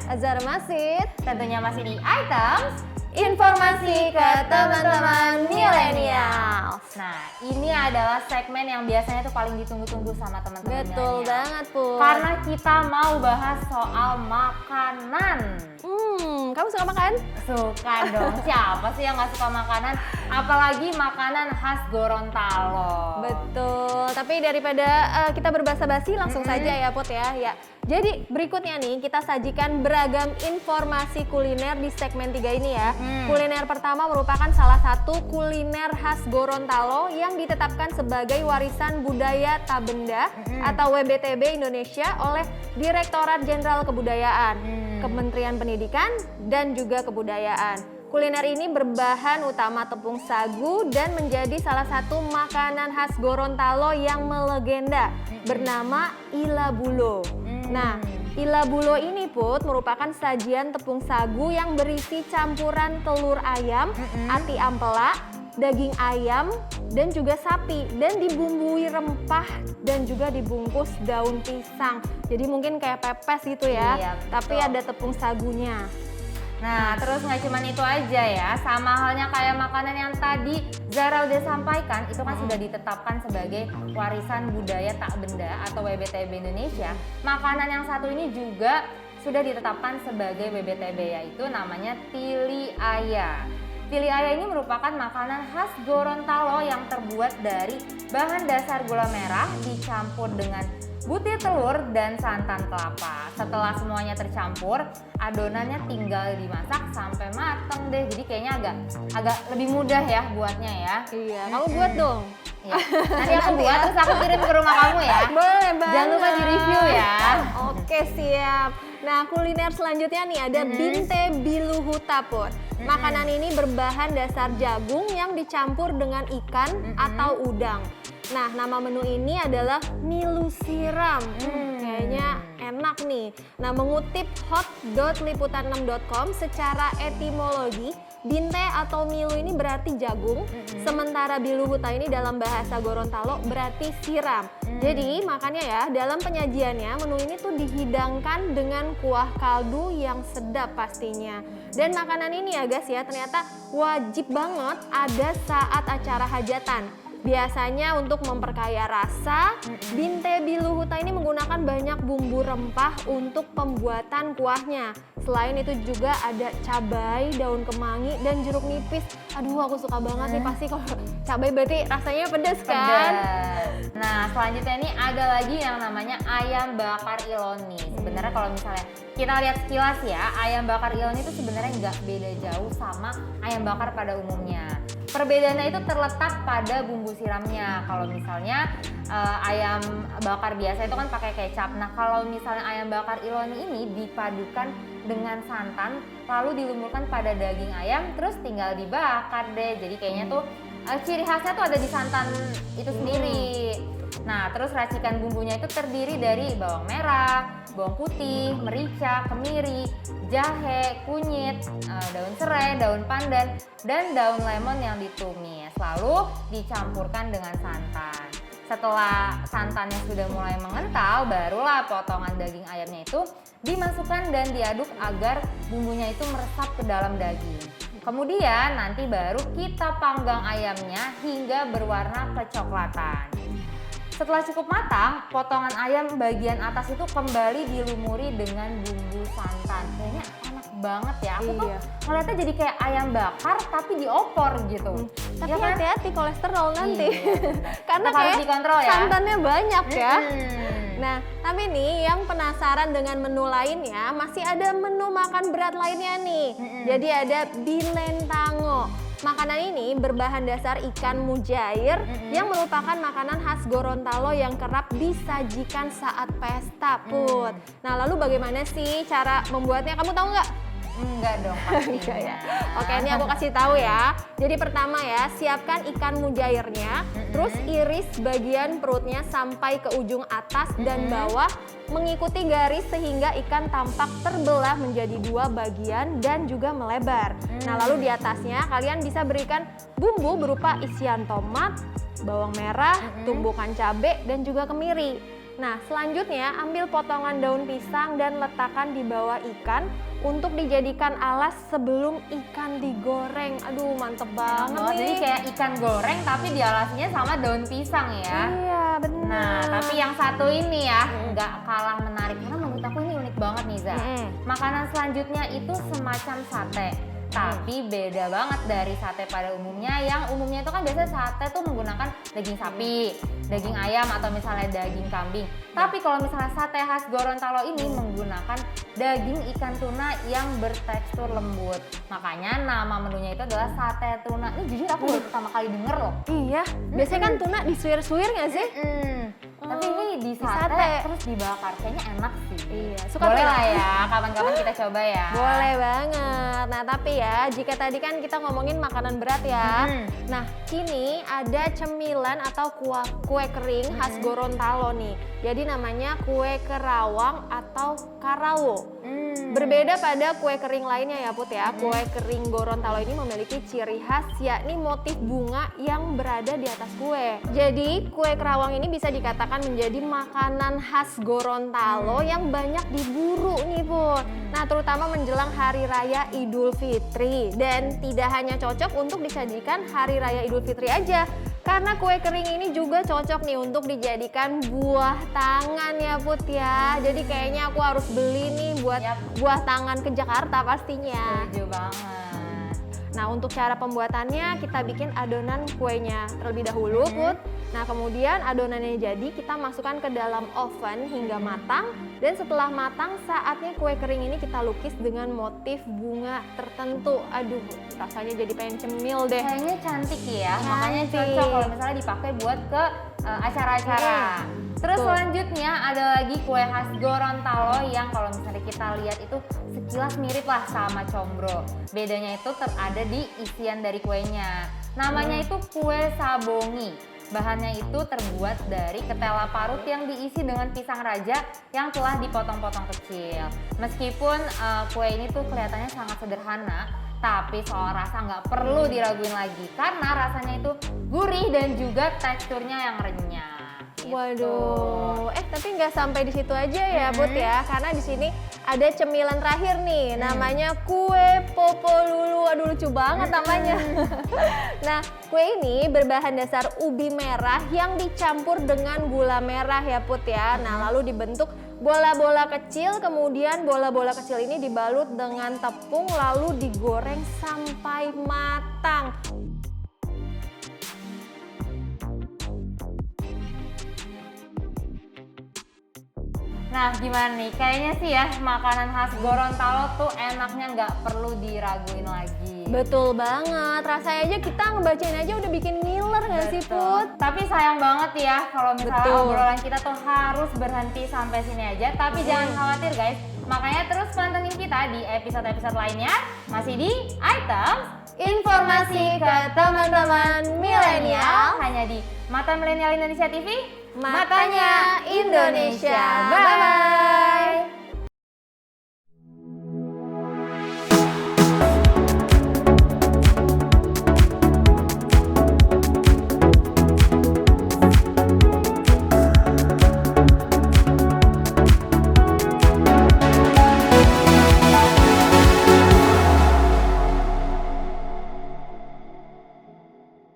Azhar Masid. Tentunya masih di Items Informasi ke teman-teman milenial. Nah, ini adalah segmen yang biasanya tuh paling ditunggu-tunggu sama teman-teman Betul milenial. banget, Put. Karena kita mau bahas soal makanan. Kamu suka makan? Suka dong, siapa sih yang gak suka makanan? Apalagi makanan khas Gorontalo. Betul, tapi daripada kita berbasa-basi langsung saja ya Put ya. Jadi berikutnya nih kita sajikan beragam informasi kuliner di segmen 3 ini ya. Kuliner pertama merupakan salah satu kuliner khas Gorontalo yang ditetapkan sebagai warisan budaya tak benda atau WBTB Indonesia oleh Direktorat Jenderal Kebudayaan, Kementerian Pendidikan dan juga Kebudayaan. Kuliner ini berbahan utama tepung sagu dan menjadi salah satu makanan khas Gorontalo yang melegenda bernama ilabulo. Nah, ilabulo ini Put merupakan sajian tepung sagu yang berisi campuran telur ayam, ati ampela, daging ayam, dan juga sapi, dan dibumbui rempah dan juga dibungkus daun pisang. Jadi mungkin kayak pepes gitu ya, Iya, tapi betul. ada tepung sagunya. Nah, terus nggak cuman itu aja ya, sama halnya kayak makanan yang tadi Zara udah sampaikan, itu kan sudah ditetapkan sebagai warisan budaya tak benda atau WBTB Indonesia. Makanan yang satu ini juga sudah ditetapkan sebagai WBTB, yaitu namanya tili aya. Tili aya ini merupakan makanan khas Gorontalo yang terbuat dari bahan dasar gula merah dicampur dengan butir telur dan santan kelapa. Setelah semuanya tercampur, adonannya tinggal dimasak sampai mateng deh. Jadi kayaknya agak lebih mudah ya buatnya ya. Iya, kamu buat dong. Iya. Nanti aku buat terus aku kirim ke rumah kamu ya. Boleh banget. Jangan lupa di review ya. Oke, siap. Nah, kuliner selanjutnya nih ada binte biluhuta Put. Makanan ini berbahan dasar jagung yang dicampur dengan ikan atau udang. Nah, nama menu ini adalah milu siram. Kayaknya enak nih. Nah, mengutip hot.liputan6.com secara etimologi, binte atau milu ini berarti jagung, sementara biluhuta ini dalam bahasa Gorontalo berarti siram. Jadi makanya ya dalam penyajiannya menu ini tuh dihidangkan dengan kuah kaldu yang sedap pastinya. Dan makanan ini ya guys ya ternyata wajib banget ada saat acara hajatan. Biasanya untuk memperkaya rasa, binte biluhuta ini menggunakan banyak bumbu rempah untuk pembuatan kuahnya. Selain itu juga ada cabai, daun kemangi, dan jeruk nipis. Aduh, aku suka banget nih, pasti kalau cabai berarti rasanya pedas kan? Pedas. Nah, selanjutnya ini ada lagi yang namanya ayam bakar Iloni. Sebenarnya kalau misalnya kita lihat sekilas ya, ayam bakar Iloni itu sebenarnya nggak beda jauh sama ayam bakar pada umumnya. Perbedaannya itu terletak pada bumbu siramnya. Kalau misalnya ayam bakar biasa itu kan pakai kecap. Nah, kalau misalnya ayam bakar Iloni ini dipadukan dengan santan, lalu dilumurkan pada daging ayam, terus tinggal dibakar deh. Jadi kayaknya tuh ciri khasnya tuh ada di santan itu sendiri. Nah, terus racikan bumbunya itu terdiri dari bawang merah, bawang putih, merica, kemiri, jahe, kunyit, daun serai, daun pandan, dan daun lemon yang ditumis. Lalu dicampurkan dengan santan. Setelah santannya sudah mulai mengental, barulah potongan daging ayamnya itu dimasukkan dan diaduk agar bumbunya itu meresap ke dalam daging. Kemudian nanti baru kita panggang ayamnya hingga berwarna kecoklatan. Setelah cukup matang, potongan ayam bagian atas itu kembali dilumuri dengan bumbu santan. Kayaknya enak banget ya. Aku tuh ngeliatnya jadi kayak ayam bakar tapi diopor gitu. Tapi Ya kan? hati-hati kolesterol nanti. Iya. Karena Tetap harus kayak dikontrol ya. santannya banyak ya. Mm-mm. Nah, tapi nih yang penasaran dengan menu lainnya, masih ada menu makan berat lainnya nih. Jadi ada bilentango. Makanan ini berbahan dasar ikan mujair yang merupakan makanan khas Gorontalo yang kerap disajikan saat pesta Put. Nah, lalu bagaimana sih cara membuatnya? Kamu tahu nggak? Enggak dong Enggak ya. pastinya. Oke, ini aku kasih tahu ya. Jadi pertama ya, siapkan ikan mujairnya, terus iris bagian perutnya sampai ke ujung atas dan bawah, mengikuti garis sehingga ikan tampak terbelah menjadi dua bagian dan juga melebar. Nah, lalu di atasnya kalian bisa berikan bumbu berupa isian tomat, bawang merah, tumbukan cabai dan juga kemiri. Nah, selanjutnya ambil potongan daun pisang dan letakkan di bawah ikan untuk dijadikan alas sebelum ikan digoreng. Aduh, mantep banget nih. Jadi kayak ikan goreng tapi dialasinya sama daun pisang ya. Iya, benar. Nah, tapi yang satu ini ya nggak kalah menarik karena menurut aku ini unik banget nih Za. Makanan selanjutnya itu semacam sate. Tapi beda banget dari sate pada umumnya, yang umumnya itu kan biasanya sate tuh menggunakan daging sapi, daging ayam atau misalnya daging kambing. Tapi kalau misalnya sate khas Gorontalo ini menggunakan daging ikan tuna yang bertekstur lembut. Makanya nama menunya itu adalah sate tuna. Ini jujur aku baru pertama kali denger loh. Iya, biasanya kan tuna disuir-suir nggak sih? Tapi ini di sate terus dibakar, kayaknya enak sih. Iya, suka boleh tuna. lah ya, kapan-kapan kita coba ya. Boleh banget. Nah, tapi ya, jika tadi kan kita ngomongin makanan berat ya. Nah, kini ada cemilan atau kue kering khas Gorontalo nih. Jadi namanya kue kerawang atau karawo. Berbeda pada kue kering lainnya ya Put ya. Kue kering Gorontalo ini memiliki ciri khas yakni motif bunga yang berada di atas kue. Jadi kue kerawang ini bisa dikatakan menjadi makanan khas Gorontalo yang banyak diburu nih Put. Nah, terutama menjelang Hari Raya Idul Fitri, dan tidak hanya cocok untuk disajikan Hari Raya Idul Fitri aja. Karena kue kering ini juga cocok nih untuk dijadikan buah tangan ya Put ya. Jadi kayaknya aku harus beli nih buat buah tangan ke Jakarta pastinya. Setuju banget. Nah, untuk cara pembuatannya kita bikin adonan kuenya terlebih dahulu Put. Nah, kemudian adonannya jadi kita masukkan ke dalam oven hingga matang. Dan setelah matang, saatnya kue kering ini kita lukis dengan motif bunga tertentu. Aduh, rasanya jadi pengen cemil deh. Kayaknya cantik ya, Cantik. makanya cocok kalau misalnya dipakai buat ke acara-acara. Terus selanjutnya ada lagi kue khas Gorontalo yang kalau misalnya kita lihat itu sekilas mirip lah sama combro. Bedanya itu ada di isian dari kuenya. Namanya itu kue sabongi. Bahannya itu terbuat dari ketela parut yang diisi dengan pisang raja yang telah dipotong-potong kecil. Meskipun kue ini tuh kelihatannya sangat sederhana, tapi soal rasa nggak perlu diraguin lagi karena rasanya itu gurih dan juga teksturnya yang renyah. Waduh, tapi nggak sampai di situ aja ya Put ya, karena di sini ada cemilan terakhir nih, namanya kue popo lulu. Aduh, lucu banget namanya. Nah, kue ini berbahan dasar ubi merah yang dicampur dengan gula merah ya Put ya. Nah, lalu dibentuk bola-bola kecil, kemudian bola-bola kecil ini dibalut dengan tepung lalu digoreng sampai matang. Nah, gimana nih? Kayaknya sih ya makanan khas Gorontalo tuh enaknya nggak perlu diraguin lagi. Betul banget, rasanya aja kita ngebacain aja udah bikin ngiler nggak sih Put? Tapi sayang banget ya kalau misalnya Betul. obrolan kita tuh harus berhenti sampai sini aja. Tapi jangan khawatir guys, makanya terus pantengin kita di episode-episode lainnya. Masih di Items Informasi ke teman-teman milenial hanya di Mata Milenial Indonesia TV. Matanya Indonesia. Bye-bye.